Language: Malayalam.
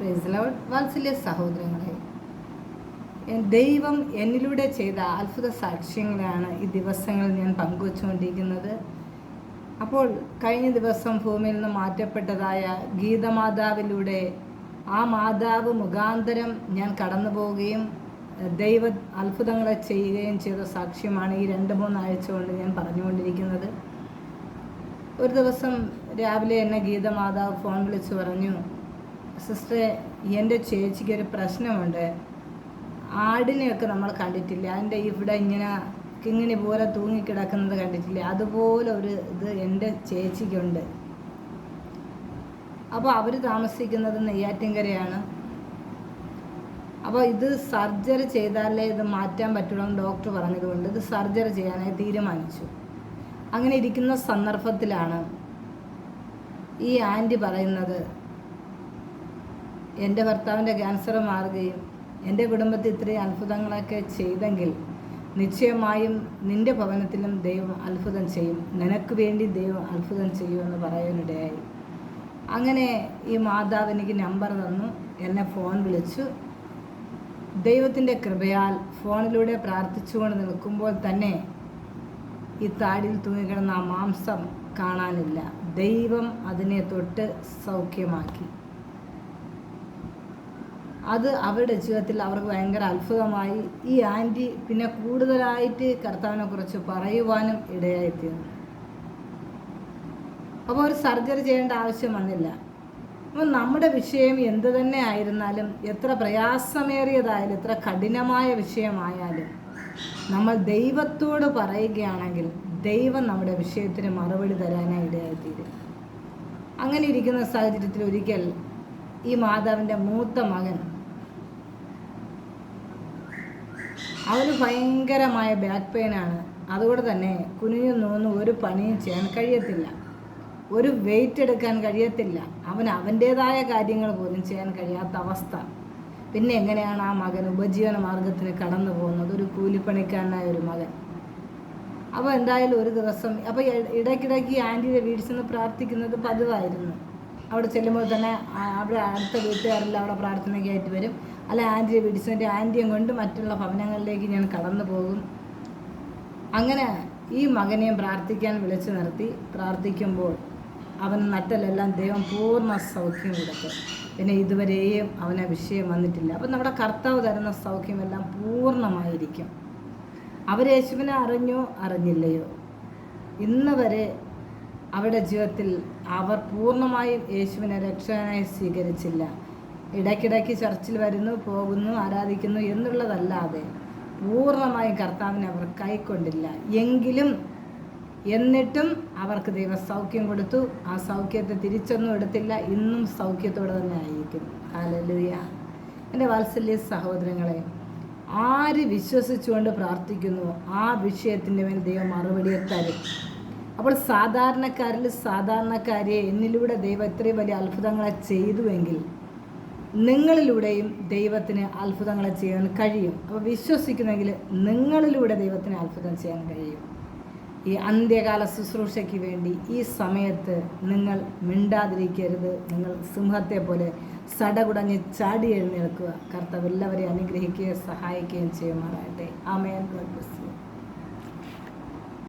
Praise Lord. വാത്സല്യ സഹോദരങ്ങളെ, ദൈവം എന്നിലൂടെ ചെയ്ത അത്ഭുത സാക്ഷ്യങ്ങളാണ് ഈ ദിവസങ്ങളിൽ ഞാൻ പങ്കുവച്ചുകൊണ്ടിരിക്കുന്നത്. അപ്പോൾ കഴിഞ്ഞ ദിവസം ഭൂമിയിൽ നിന്ന് മാറ്റപ്പെട്ടതായ ഗീതമാതാവിലൂടെ ആ മാതാവ് മുഖാന്തരം ഞാൻ കടന്നു പോവുകയും ദൈവ അത്ഭുതങ്ങളെ ചെയ്യുകയും ചെയ്ത സാക്ഷ്യമാണ് ഈ 2-3 ആഴ്ച കൊണ്ട് ഞാൻ പറഞ്ഞുകൊണ്ടിരിക്കുന്നത്. ഒരു ദിവസം രാവിലെ എന്നെ ഗീതമാതാവ് ഫോൺ വിളിച്ച് പറഞ്ഞു, സിസ്റ്ററെ, എൻ്റെ ചേച്ചിക്ക് ഒരു പ്രശ്നമുണ്ട്. ആടിനെയൊക്കെ നമ്മൾ കണ്ടിട്ടില്ല, അതിൻ്റെ ഇവിടെ ഇങ്ങനെ കിങ്ങിണി പോലെ തൂങ്ങിക്കിടക്കുന്നത് കണ്ടിട്ടില്ല, അതുപോലെ ഒരു ഇത് എൻ്റെ ചേച്ചിക്കുണ്ട്. അപ്പോൾ അവർ താമസിക്കുന്നത് നെയ്യാറ്റിൻകരയാണ്. അപ്പോൾ ഇത് സർജറി ചെയ്താലേ ഇത് മാറ്റാൻ പറ്റുള്ളൂ എന്ന് ഡോക്ടർ പറഞ്ഞതുകൊണ്ട് ഇത് സർജറി ചെയ്യാനായി തീരുമാനിച്ചു. അങ്ങനെ ഇരിക്കുന്ന സന്ദർഭത്തിലാണ് ഈ ആൻറ്റി പറയുന്നത്, എൻ്റെ ഭർത്താവിൻ്റെ ക്യാൻസർ മാറുകയും എൻ്റെ കുടുംബത്തിൽ ഇത്രയും അത്ഭുതങ്ങളൊക്കെ ചെയ്തെങ്കിൽ നിശ്ചയമായും നിൻ്റെ ഭവനത്തിലും ദൈവം അത്ഭുതം ചെയ്യും, നിനക്ക് വേണ്ടി ദൈവം അത്ഭുതം ചെയ്യുമെന്ന് പറയാനിടയായി. അങ്ങനെ ഈ മാതാവ് എനിക്ക് നമ്പർ തന്നു, എന്നെ ഫോൺ വിളിച്ചു. ദൈവത്തിൻ്റെ കൃപയാൽ ഫോണിലൂടെ പ്രാർത്ഥിച്ചുകൊണ്ട് നിൽക്കുമ്പോൾ തന്നെ ഈ താടിയിൽ തൂങ്ങിക്കിടന്ന ആ മാംസം കാണാനില്ല. ദൈവം അതിനെ തൊട്ട് സൗഖ്യമാക്കി. അത് അവരുടെ ജീവിതത്തിൽ അവർക്ക് ഭയങ്കര അത്ഭുതമായി. ഈ ആൻറ്റി പിന്നെ കൂടുതലായിട്ട് കർത്താവിനെ കുറിച്ച് പറയുവാനും ഇടയായിത്തീർന്നു. അപ്പോൾ ഒരു സർജറി ചെയ്യേണ്ട ആവശ്യം വന്നില്ല. അപ്പോൾ നമ്മുടെ വിഷയം എന്ത് തന്നെ ആയിരുന്നാലും, എത്ര പ്രയാസമേറിയതായാലും, എത്ര കഠിനമായ വിഷയമായാലും, നമ്മൾ ദൈവത്തോട് പറയുകയാണെങ്കിൽ ദൈവം നമ്മുടെ വിഷയത്തിന് മറുപടി തരാനായി ഇടയായിത്തീരും. അങ്ങനെ ഇരിക്കുന്ന സാഹചര്യത്തിൽ ഒരിക്കൽ ഈ മാതാവിൻ്റെ മൂത്ത മകൻ, അവന് ഭയങ്കരമായ ബാക്ക് പെയിനാണ്. അതുകൊണ്ട് തന്നെ കുനിഞ്ഞു നൂന്ന് ഒരു പണിയും ചെയ്യാൻ കഴിയത്തില്ല, ഒരു വെയിറ്റ് എടുക്കാൻ കഴിയത്തില്ല. അവൻ്റേതായ കാര്യങ്ങൾ പോലും ചെയ്യാൻ കഴിയാത്ത അവസ്ഥ. പിന്നെ എങ്ങനെയാണ് ആ മകൻ ഉപജീവന മാർഗത്തിന് കടന്നു പോകുന്നത്? ഒരു കൂലിപ്പണിക്കാരനായ ഒരു മകൻ. അപ്പോൾ എന്തായാലും ഒരു ദിവസം, അപ്പോൾ ഇടയ്ക്കിടയ്ക്ക് ആൻറ്റിയുടെ വീട്ടിൽ ചെന്ന് പ്രാർത്ഥിക്കുന്നത് പതിവായിരുന്നു. അവിടെ ചെല്ലുമ്പോൾ തന്നെ അവിടെ അടുത്ത വീട്ടുകാരെല്ലാം അവിടെ പ്രാർത്ഥനയ്ക്കായിട്ട് വരും. അല്ല, ആൻറ്റിയെ വീട്ടിൽ ചെന്നിട്ട് ആൻറ്റിയും കൊണ്ട് മറ്റുള്ള ഭവനങ്ങളിലേക്ക് ഞാൻ കടന്നു പോകും. അങ്ങനെ ഈ മകനെയും പ്രാർത്ഥിക്കാൻ വിളിച്ചു നിർത്തി. പ്രാർത്ഥിക്കുമ്പോൾ അവൻ നട്ടലെല്ലാം ദൈവം പൂർണ്ണ സൗഖ്യം കൊടുക്കും. പിന്നെ ഇതുവരെയും അവനെ വിഷയം വന്നിട്ടില്ല. അപ്പം നമ്മുടെ കർത്താവ് തരുന്ന സൗഖ്യമെല്ലാം പൂർണ്ണമായിരിക്കും. അവർ യേശുവിനെ അറിഞ്ഞോ അറിഞ്ഞില്ലയോ, ഇന്ന് വരെ അവരുടെ ജീവിതത്തിൽ അവർ പൂർണ്ണമായും യേശുവിനെ രക്ഷകനായി സ്വീകരിച്ചില്ല. ഇടയ്ക്കിടയ്ക്ക് ചർച്ചിൽ വരുന്നു, പോകുന്നു, ആരാധിക്കുന്നു എന്നുള്ളതല്ലാതെ പൂർണ്ണമായും കർത്താവിനെ അവർ കൈക്കൊണ്ടില്ല. എന്നിട്ടും അവർക്ക് ദൈവം സൗഖ്യം കൊടുത്തു. ആ സൗഖ്യത്തെ തിരിച്ചൊന്നും എടുത്തില്ല, ഇന്നും സൗഖ്യത്തോടെ തന്നെ ആയിരിക്കും. ഹല്ലേലൂയ. എൻ്റെ വാത്സല്യ സഹോദരങ്ങളെ, ആര് വിശ്വസിച്ചുകൊണ്ട് പ്രാർത്ഥിക്കുന്നു ആ വിഷയത്തിൻ്റെ മേൽ ദൈവം മറുപടിയെ തരും. അപ്പോൾ സാധാരണക്കാരെ എന്നിലൂടെ ദൈവം ഇത്രയും വലിയ അത്ഭുതങ്ങളെ ചെയ്തുവെങ്കിൽ നിങ്ങളിലൂടെയും ദൈവത്തിന് അത്ഭുതങ്ങളെ ചെയ്യാൻ കഴിയും. അപ്പോൾ വിശ്വസിക്കുന്നെങ്കിൽ നിങ്ങളിലൂടെ ദൈവത്തിന് അത്ഭുതം ചെയ്യാൻ കഴിയും. ഈ അന്ത്യകാല ശുശ്രൂഷയ്ക്ക് വേണ്ടി ഈ സമയത്ത് നിങ്ങൾ മിണ്ടാതിരിക്കരുത്. നിങ്ങൾ സിംഹത്തെ പോലെ സടകുടഞ്ഞ് ചാടി എഴുന്നേൽക്കുക. കർത്താവ് എല്ലാവരെയും അനുഗ്രഹിക്കുകയും സഹായിക്കുകയും ചെയ്യുമാറാകട്ടെ. ആമേൻ.